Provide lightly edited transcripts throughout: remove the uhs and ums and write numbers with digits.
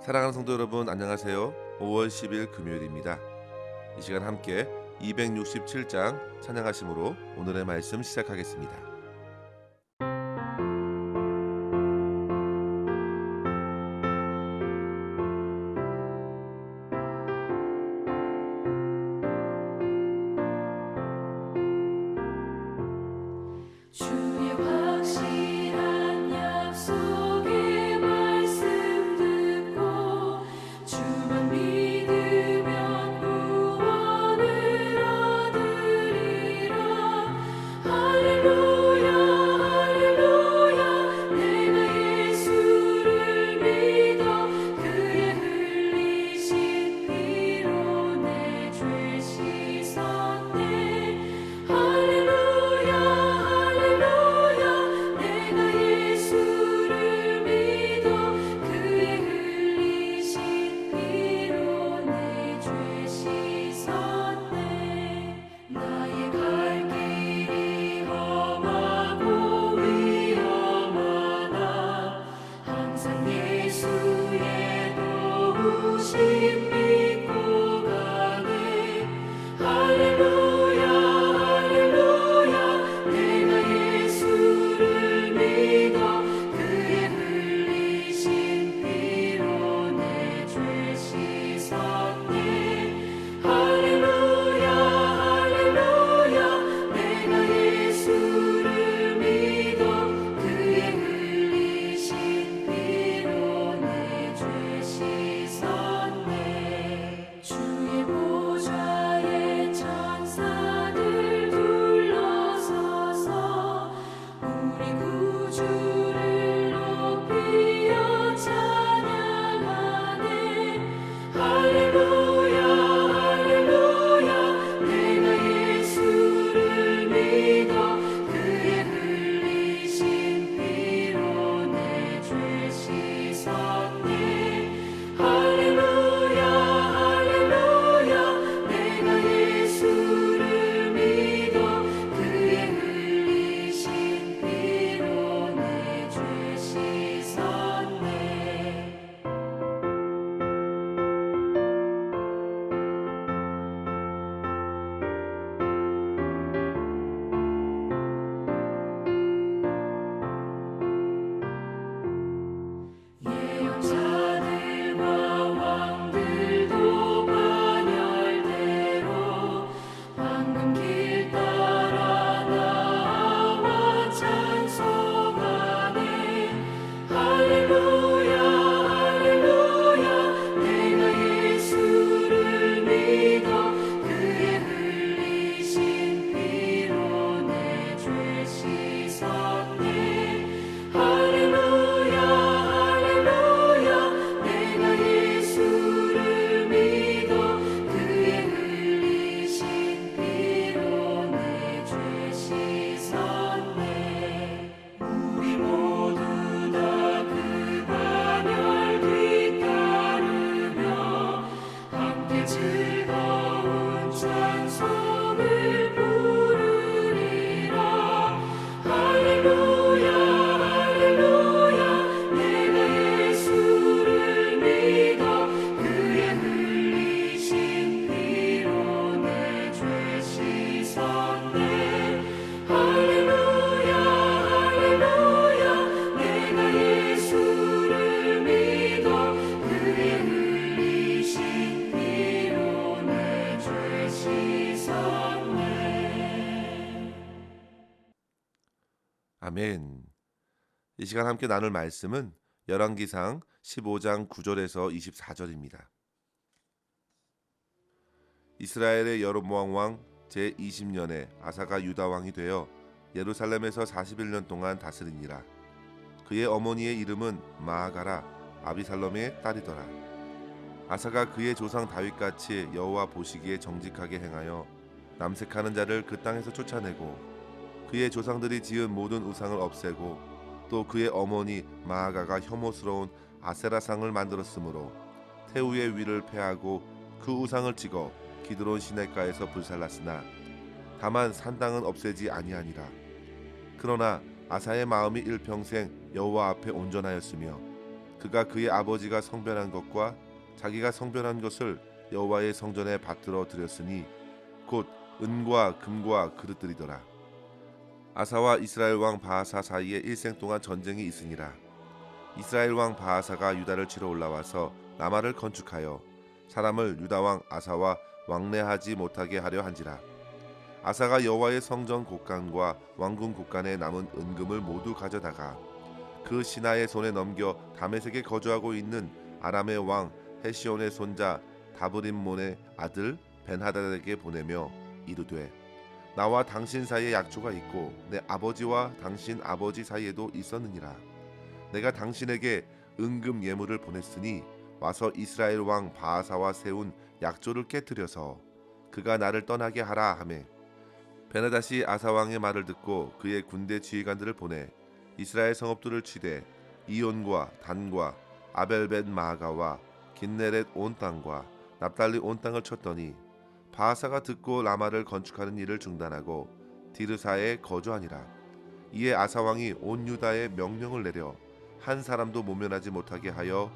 사랑하는 성도 여러분, 안녕하세요. 5월 10일 금요일입니다. 이 시간 함께 267장 찬양하심으로 오늘의 말씀 시작하겠습니다. 주의 확실한 약속의 말씀 듣고 주만 믿으면 구원을 얻으리라. 할렐루야 할렐루야. 내가 예수를 믿어 그의 흘리신 피로 내 죄 씻었네. 할렐루야 할렐루야. 내가 예수를 믿어 그의 흘리신 피로 내 죄 씻었네. 나의 갈 길이 험하고 위험하나 항상 예수의 도우심 믿고 가네. 할렐루야 할렐루야. 내가 예수를 믿어 그의 흘리신 피로 내 죄 씻었네. 할렐루야 할렐루야. 내가 예수를 믿어 그의 흘리신 피로 내 죄 씻었네. 주의 보좌에 천사들 둘러서서 우리 구주를 높이어 찬양하네. 할렐루야 할렐루야. 내가 예수를 믿어 그의 흘리신 피로 내 죄 씻었네. 할렐루야 할렐루야. 내가 예수를 믿어 그의 흘리신 피로 내 죄 씻었네. 예언자들과 왕들도 반열대로 방금 길 따라 나와 찬송하네. 할렐루야 할렐루야. 내가 예수를 믿어 그의 흘리신 피로 내 죄 씻었네. 할렐루야 할렐루야. 내가 예수를 믿어 그의 흘리신 피로 내 죄 씻었네. 우리 모두 다 그 반열 뒤따르며 함께 즐거운 찬송을 부르리라. 할렐루야 할렐루야. 내가 예수를 믿어 그의 흘리신 피로 내 죄 씻었네. 할렐루야 할렐루야. 내가 예수를 믿어 그의 흘리신 피로 내 죄 씻었네. 아멘. 이 시간 함께 나눌 말씀은 열왕기상 15장 9절에서 24절입니다. 이스라엘의 여로보암 왕 제20년에 아사가 유다 왕이 되어 예루살렘에서 41년 동안 다스리니라. 그의 어머니의 이름은 마아가라 아비살롬의 딸이더라. 아사가 그의 조상 다윗같이 여호와 보시기에 정직하게 행하여 남색하는 자를 그 땅에서 쫓아내고 그의 조상들이 지은 모든 우상을 없애고 또 그의 어머니 마아가가 혐오스러운 아세라상을 만들었으므로 태우의 위를 패하고 그 우상을 찍어 기드론 시냇가에서 불살랐으나 다만 산당은 없애지 아니하니라. 그러나 아사의 마음이 일평생 여호와 앞에 온전하였으며 그가 그의 아버지가 성별한 것과 자기가 성별한 것을 여호와의 성전에 받들어 드렸으니 곧 은과 금과 그릇들이더라. 아사와 이스라엘 왕 바하사 사이에 일생 동안 전쟁이 있으니라. 이스라엘 왕 바하사가 유다를 치러 올라와서 라마를 건축하여 사람을 유다 왕 아사와 왕래하지 못하게 하려 한지라. 아사가 여호와의 성전 곳간과 왕궁 곳간에 남은 은금을 모두 가져다가 그 신하의 손에 넘겨 다메섹에 거주하고 있는 아람의 왕 헤시온의 손자 다브림몬의 아들 벤하닷에게 보내며 이르되 나와 당신 사이에 약조가 있고 내 아버지와 당신 아버지 사이에도 있었느니라. 내가 당신에게 은금 예물을 보냈으니 와서 이스라엘 왕 바하사와 세운 약조를 깨뜨려서 그가 나를 떠나게 하라 하매 베나닷이 아사 왕의 말을 듣고 그의 군대 지휘관들을 보내 이스라엘 성읍들을 치되 이온과 단과 아벨벳 마가와 긴네렛 온 땅과 납달리 온 땅을 쳤더니 바하사가 듣고 라마를 건축하는 일을 중단하고 디르사에 거주하니라. 이에 아사 왕이 온 유다에 명령을 내려 한 사람도 모면하지 못하게 하여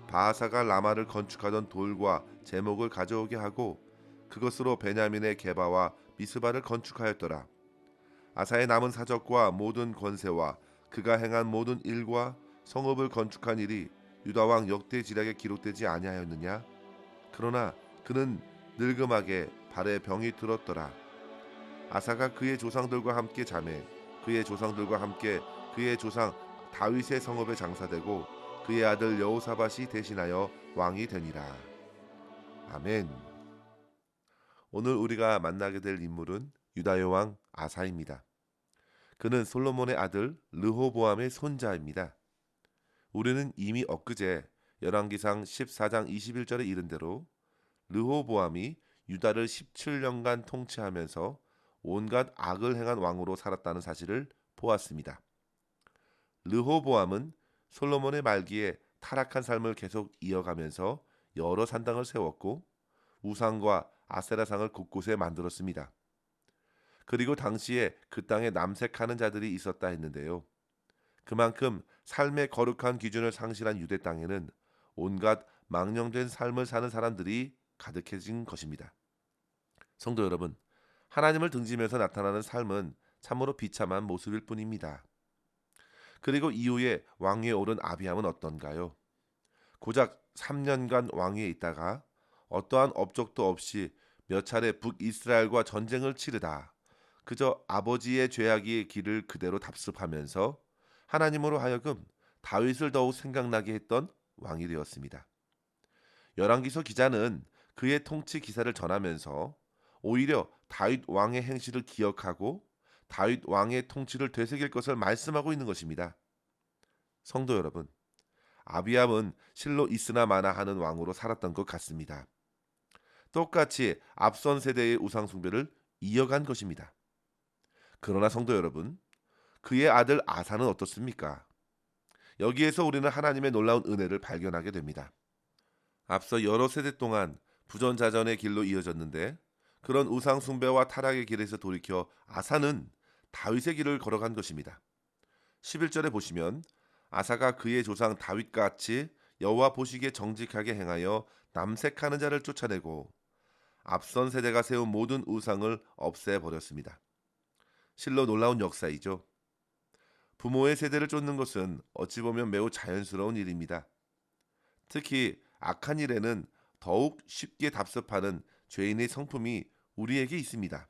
바하사가 라마를 건축하던 돌과 제목을 가져오게 하고 그것으로 베냐민의 게바와 미스바를 건축하였더라. 아사의 남은 사적과 모든 권세와 그가 행한 모든 일과 성읍을 건축한 일이 유다 왕 역대지략에 기록되지 아니하였느냐? 그러나 그는 늙음하게 발에 병이 들었더라. 아사가 그의 조상들과 함께 자매 그의 조상들과 함께 그의 조상 다윗의 성읍에 장사되고 그의 아들 여호사밧이 대신하여 왕이 되니라. 아멘. 오늘 우리가 만나게 될 인물은 유다의 왕 아사입니다. 그는 솔로몬의 아들 르호보암의 손자입니다. 우리는 이미 엊그제 열왕기상 14장 21절에 이른 대로 르호보암이 유다를 17년간 통치하면서 온갖 악을 행한 왕으로 살았다는 사실을 보았습니다. 르호보암은 솔로몬의 말기에 타락한 삶을 계속 이어가면서 여러 산당을 세웠고 우상과 아세라상을 곳곳에 만들었습니다. 그리고 당시에 그 땅에 남색하는 자들이 있었다 했는데요. 그만큼 삶의 거룩한 기준을 상실한 유대 땅에는 온갖 망령된 삶을 사는 사람들이 가득해진 것입니다. 성도 여러분, 하나님을 등지면서 나타나는 삶은 참으로 비참한 모습일 뿐입니다. 그리고 이후에 왕위에 오른 아비암은 어떤가요? 고작 3년간 왕위에 있다가 어떠한 업적도 없이 몇 차례 북이스라엘과 전쟁을 치르다 그저 아버지의 죄악의 길을 그대로 답습하면서 하나님으로 하여금 다윗을 더욱 생각나게 했던 왕이 되었습니다. 열왕기서 기자는 그의 통치 기사를 전하면서 오히려 다윗 왕의 행실을 기억하고 다윗 왕의 통치를 되새길 것을 말씀하고 있는 것입니다. 성도 여러분, 아비암은 실로 있으나 마나 하는 왕으로 살았던 것 같습니다. 똑같이 앞선 세대의 우상 숭배를 이어간 것입니다. 그러나 성도 여러분, 그의 아들 아사는 어떻습니까? 여기에서 우리는 하나님의 놀라운 은혜를 발견하게 됩니다. 앞서 여러 세대 동안 부전자전의 길로 이어졌는데 그런 우상 숭배와 타락의 길에서 돌이켜 아사는 다윗의 길을 걸어간 것입니다. 11절에 보시면 아사가 그의 조상 다윗같이 여호와 보시기에 정직하게 행하여 남색하는 자를 쫓아내고 앞선 세대가 세운 모든 우상을 없애버렸습니다. 실로 놀라운 역사이죠. 부모의 세대를 쫓는 것은 어찌 보면 매우 자연스러운 일입니다. 특히 악한 일에는 더욱 쉽게 답습하는 죄인의 성품이 우리에게 있습니다.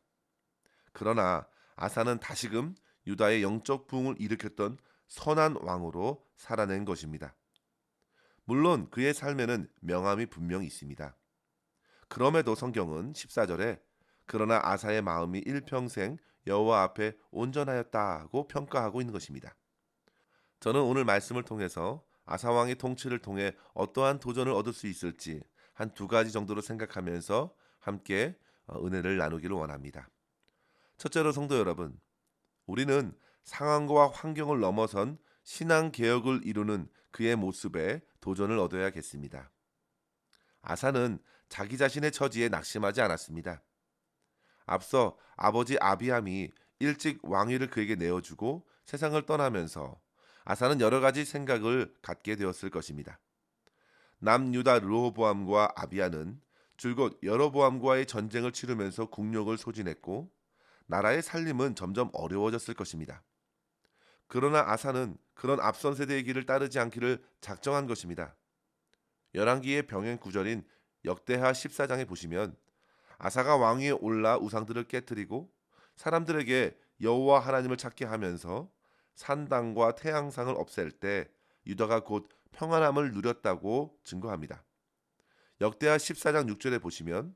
그러나 아사는 다시금 유다의 영적 부흥을 일으켰던 선한 왕으로 살아낸 것입니다. 물론 그의 삶에는 명함이 분명히 있습니다. 그럼에도 성경은 14절에 그러나 아사의 마음이 일평생 여호와 앞에 온전하였다고 평가하고 있는 것입니다. 저는 오늘 말씀을 통해서 아사 왕의 통치를 통해 어떠한 도전을 얻을 수 있을지 한 두 가지 정도로 생각하면서 함께 은혜를 나누기를 원합니다. 첫째로 성도 여러분, 우리는 상황과 환경을 넘어선 신앙 개혁을 이루는 그의 모습에 도전을 얻어야겠습니다. 아사는 자기 자신의 처지에 낙심하지 않았습니다. 앞서 아버지 아비암이 일찍 왕위를 그에게 내어주고 세상을 떠나면서 아사는 여러 가지 생각을 갖게 되었을 것입니다. 남유다 르호보암과 아비야는 줄곧 여로보암과의 전쟁을 치르면서 국력을 소진했고 나라의 살림은 점점 어려워졌을 것입니다. 그러나 아사는 그런 앞선 세대의 길을 따르지 않기를 작정한 것입니다. 열왕기의 병행 구절인 역대하 14장에 보시면 아사가 왕위에 올라 우상들을 깨뜨리고 사람들에게 여호와 하나님을 찾게 하면서 산당과 태양상을 없앨 때 유다가 곧 평안함을 누렸다고 증거합니다. 역대하 14장 6절에 보시면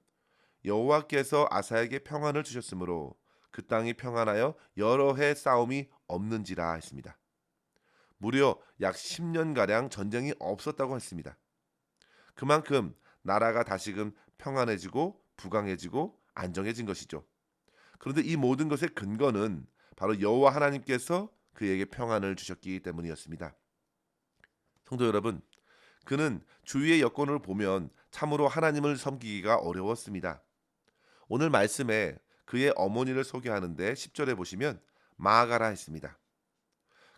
여호와께서 아사에게 평안을 주셨으므로 그 땅이 평안하여 여러 해 싸움이 없는지라 했습니다. 무려 약 10년가량 전쟁이 없었다고 했습니다. 그만큼 나라가 다시금 평안해지고 부강해지고 안정해진 것이죠. 그런데 이 모든 것의 근거는 바로 여호와 하나님께서 그에게 평안을 주셨기 때문이었습니다. 성도 여러분, 그는 주위의 여건을 보면 참으로 하나님을 섬기기가 어려웠습니다. 오늘 말씀에 그의 어머니를 소개하는데 10절에 보시면 마아가라 했습니다.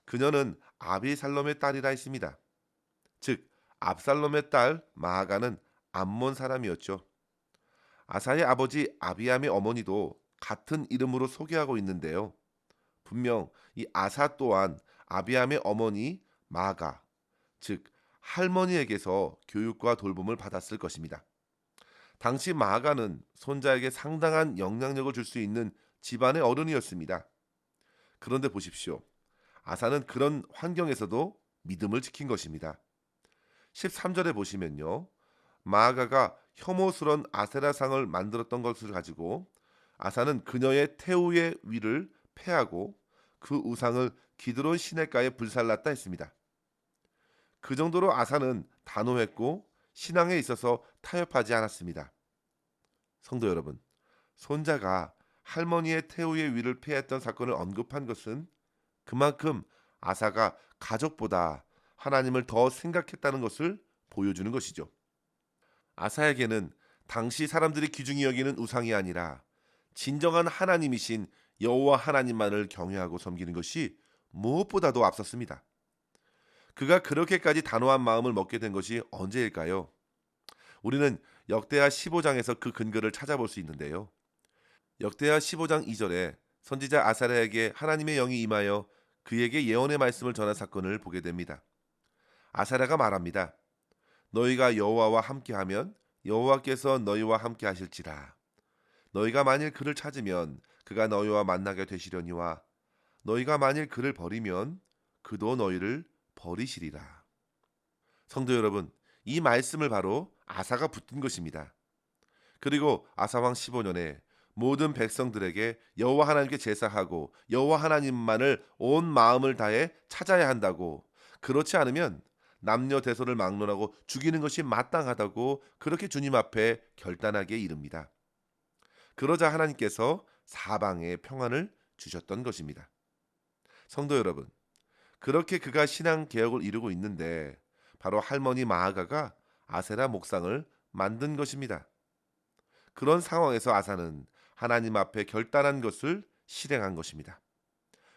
그녀는 아비살롬의 딸이라 했습니다. 즉 압살롬의 딸 마아가는 암몬 사람이었죠. 아사의 아버지 아비암의 어머니도 같은 이름으로 소개하고 있는데요. 분명 이 아사 또한 아비암의 어머니 마아가, 즉 할머니에게서 교육과 돌봄을 받았을 것입니다. 당시 마아가는 손자에게 상당한 영향력을 줄 수 있는 집안의 어른이었습니다. 그런데 보십시오. 아사는 그런 환경에서도 믿음을 지킨 것입니다. 13절에 보시면요. 마아가가 혐오스런 아세라상을 만들었던 것을 가지고 아사는 그녀의 태우의 위를 패하고 그 우상을 기드론 시내가에 불살랐다 했습니다. 그 정도로 아사는 단호했고 신앙에 있어서 타협하지 않았습니다. 성도 여러분, 손자가 할머니의 태우의 위를 패했던 사건을 언급한 것은 그만큼 아사가 가족보다 하나님을 더 생각했다는 것을 보여주는 것이죠. 아사에게는 당시 사람들이 귀중히 여기는 우상이 아니라 진정한 하나님이신 여호와 하나님만을 경외하고 섬기는 것이 무엇보다도 앞섰습니다. 그가 그렇게까지 단호한 마음을 먹게 된 것이 언제일까요? 우리는 역대하 15장에서 그 근거를 찾아볼 수 있는데요. 역대하 15장 2절에 선지자 아사랴에게 하나님의 영이 임하여 그에게 예언의 말씀을 전한 사건을 보게 됩니다. 아사랴가 말합니다. 너희가 여호와와 함께하면 여호와께서 너희와 함께 하실지라. 너희가 만일 그를 찾으면 그가 너희와 만나게 되시려니와 너희가 만일 그를 버리면 그도 너희를 버리시리라. 성도 여러분, 이 말씀을 바로 아사가 붙든 것입니다. 그리고 아사왕 15년에 모든 백성들에게 여호와 하나님께 제사하고 여호와 하나님만을 온 마음을 다해 찾아야 한다고, 그렇지 않으면 남녀 대소를 막론하고 죽이는 것이 마땅하다고 그렇게 주님 앞에 결단하게 이릅니다. 그러자 하나님께서 사방에 평안을 주셨던 것입니다. 성도 여러분, 그렇게 그가 신앙 개혁을 이루고 있는데 바로 할머니 마아가가 아세라 목상을 만든 것입니다. 그런 상황에서 아사는 하나님 앞에 결단한 것을 실행한 것입니다.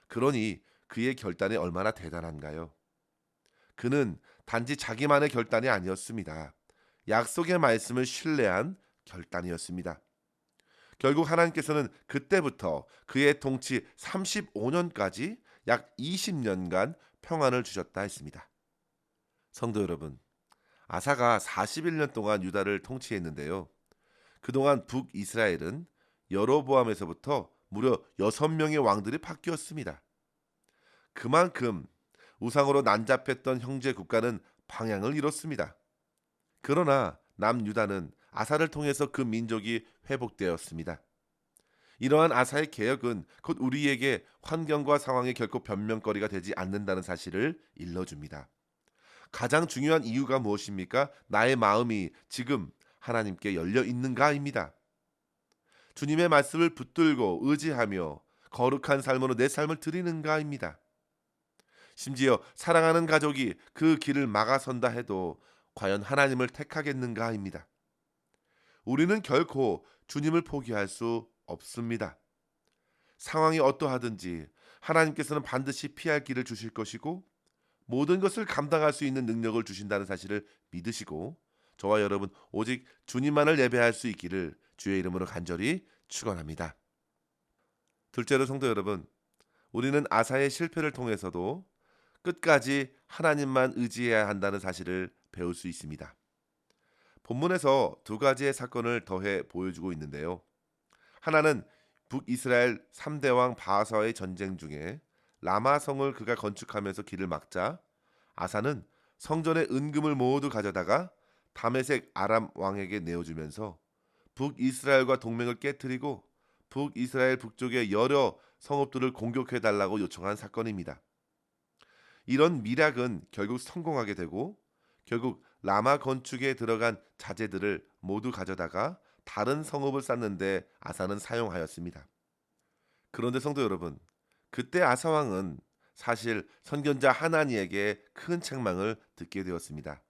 그러니 그의 결단이 얼마나 대단한가요? 그는 단지 자기만의 결단이 아니었습니다. 약속의 말씀을 신뢰한 결단이었습니다. 결국 하나님께서는 그때부터 그의 통치 35년까지 약 20년간 평안을 주셨다 했습니다. 성도 여러분, 아사가 41년 동안 유다를 통치했는데요. 그동안 북이스라엘은 여로보암에서부터 무려 6명의 왕들이 바뀌었습니다. 그만큼 우상으로 난잡했던 형제 국가는 방향을 잃었습니다. 그러나 남유다는 아사를 통해서 그 민족이 회복되었습니다. 이러한 아사의 개혁은 곧 우리에게 환경과 상황이 결코 변명거리가 되지 않는다는 사실을 일러줍니다. 가장 중요한 이유가 무엇입니까? 나의 마음이 지금 하나님께 열려 있는가입니다. 주님의 말씀을 붙들고 의지하며 거룩한 삶으로 내 삶을 드리는가입니다. 심지어 사랑하는 가족이 그 길을 막아선다 해도 과연 하나님을 택하겠는가입니다. 우리는 결코 주님을 포기할 수 없습니다. 상황이 어떠하든지 하나님께서는 반드시 피할 길을 주실 것이고 모든 것을 감당할 수 있는 능력을 주신다는 사실을 믿으시고 저와 여러분 오직 주님만을 예배할 수 있기를 주의 이름으로 간절히 축원합니다. 둘째로 성도 여러분, 우리는 아사의 실패를 통해서도 끝까지 하나님만 의지해야 한다는 사실을 배울 수 있습니다. 본문에서 두 가지의 사건을 더해 보여주고 있는데요. 하나는 북이스라엘 3대 왕 바하사의 전쟁 중에 라마성을 그가 건축하면서 길을 막자 아사는 성전의 은금을 모두 가져다가 다메섹 아람 왕에게 내어주면서 북이스라엘과 동맹을 깨뜨리고 북이스라엘 북쪽의 여러 성읍들을 공격해 달라고 요청한 사건입니다. 이런 미락은 결국 성공하게 되고 결국 라마 건축에 들어간 자재들을 모두 가져다가 다른 성읍을 쌓는데 아사는 사용하였습니다. 그런데 성도 여러분, 그때 아사 왕은 사실 선견자 하나니에게 큰 책망을 듣게 되었습니다.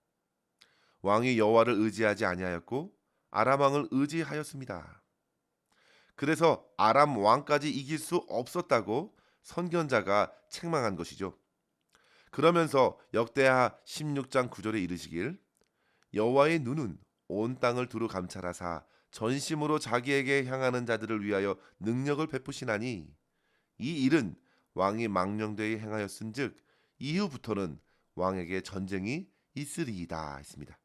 왕이 여호와를 의지하지 아니하였고 아람 왕을 의지하였습니다. 그래서 아람 왕까지 이길 수 없었다고 선견자가 책망한 것이죠. 그러면서 역대하 16장 9절에 이르시길 여호와의 눈은 온 땅을 두루 감찰하사 전심으로 자기에게 향하는 자들을 위하여 능력을 베푸시나니 이 일은 왕이 망령되이 행하였은즉 이후부터는 왕에게 전쟁이 있으리이다 했습니다.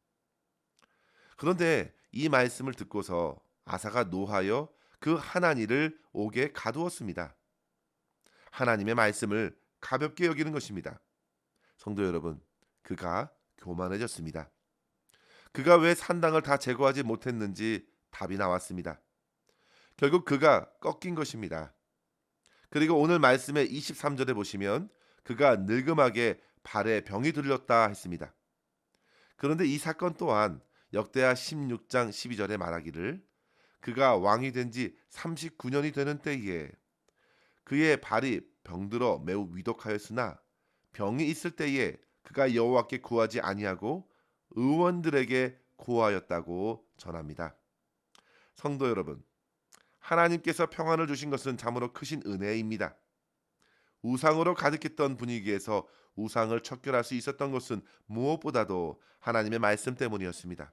그런데 이 말씀을 듣고서 아사가 노하여 그 하나니를 옥에 가두었습니다. 하나님의 말씀을 가볍게 여기는 것입니다. 성도 여러분, 그가 교만해졌습니다. 그가 왜 산당을 다 제거하지 못했는지 답이 나왔습니다. 결국 그가 꺾인 것입니다. 그리고 오늘 말씀의 23절에 보시면 그가 늙음하게 발에 병이 들렸다 했습니다. 그런데 이 사건 또한 역대하 16장 12절에 말하기를 그가 왕이 된 지 39년이 되는 때에 그의 발이 병들어 매우 위독하였으나 병이 있을 때에 그가 여호와께 구하지 아니하고 의원들에게 고하였다고 전합니다. 성도 여러분, 하나님께서 평안을 주신 것은 참으로 크신 은혜입니다. 우상으로 가득했던 분위기에서 우상을 척결할 수 있었던 것은 무엇보다도 하나님의 말씀 때문이었습니다.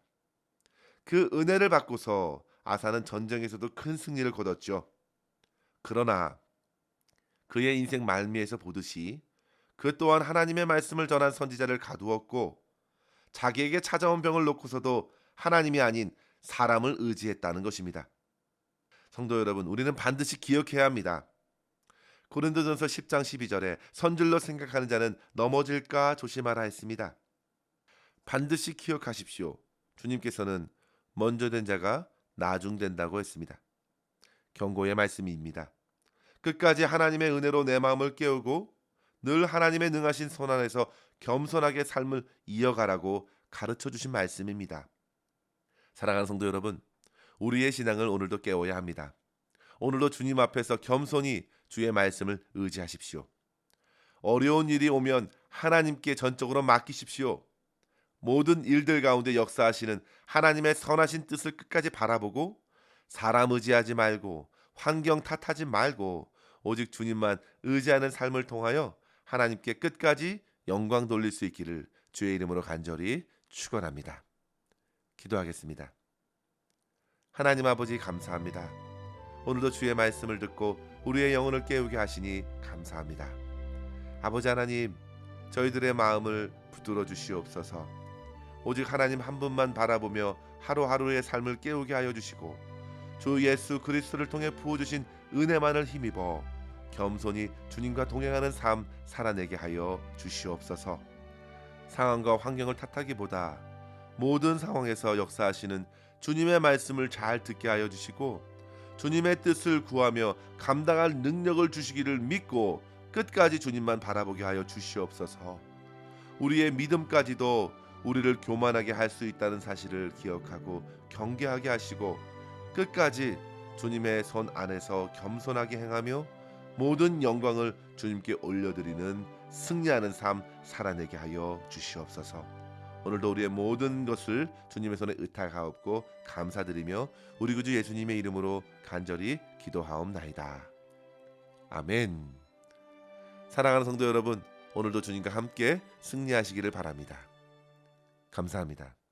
그 은혜를 받고서 아사는 전쟁에서도 큰 승리를 거뒀죠. 그러나 그의 인생 말미에서 보듯이 그 또한 하나님의 말씀을 전한 선지자를 가두었고 자기에게 찾아온 병을 놓고서도 하나님이 아닌 사람을 의지했다는 것입니다. 성도 여러분, 우리는 반드시 기억해야 합니다. 고린도전서 10장 12절에 선줄로 생각하는 자는 넘어질까 조심하라 했습니다. 반드시 기억하십시오. 주님께서는 먼저 된 자가 나중된다고 했습니다. 경고의 말씀입니다. 끝까지 하나님의 은혜로 내 마음을 깨우고 늘 하나님의 능하신 손 안에서 겸손하게 삶을 이어가라고 가르쳐 주신 말씀입니다. 사랑하는 성도 여러분, 우리의 신앙을 오늘도 깨워야 합니다. 오늘도 주님 앞에서 겸손히 주의 말씀을 의지하십시오. 어려운 일이 오면 하나님께 전적으로 맡기십시오. 모든 일들 가운데 역사하시는 하나님의 선하신 뜻을 끝까지 바라보고 사람 의지하지 말고 환경 탓하지 말고 오직 주님만 의지하는 삶을 통하여 하나님께 끝까지 영광 돌릴 수 있기를 주의 이름으로 간절히 축원합니다. 기도하겠습니다. 하나님 아버지 감사합니다. 오늘도 주의 말씀을 듣고 우리의 영혼을 깨우게 하시니 감사합니다. 아버지 하나님, 저희들의 마음을 붙들어 주시옵소서. 오직 하나님 한 분만 바라보며 하루하루의 삶을 깨우게 하여 주시고 주 예수 그리스도를 통해 부어주신 은혜만을 힘입어 겸손히 주님과 동행하는 삶 살아내게 하여 주시옵소서. 상황과 환경을 탓하기보다 모든 상황에서 역사하시는 주님의 말씀을 잘 듣게 하여 주시고 주님의 뜻을 구하며 감당할 능력을 주시기를 믿고 끝까지 주님만 바라보게 하여 주시옵소서. 우리의 믿음까지도 우리를 교만하게 할 수 있다는 사실을 기억하고 경계하게 하시고 끝까지 주님의 손 안에서 겸손하게 행하며 모든 영광을 주님께 올려드리는 승리하는 삶 살아내게 하여 주시옵소서. 오늘도 우리의 모든 것을 주님의 손에 의탁하옵고 감사드리며 우리 구주 예수님의 이름으로 간절히 기도하옵나이다. 아멘. 사랑하는 성도 여러분, 오늘도 주님과 함께 승리하시기를 바랍니다. 감사합니다.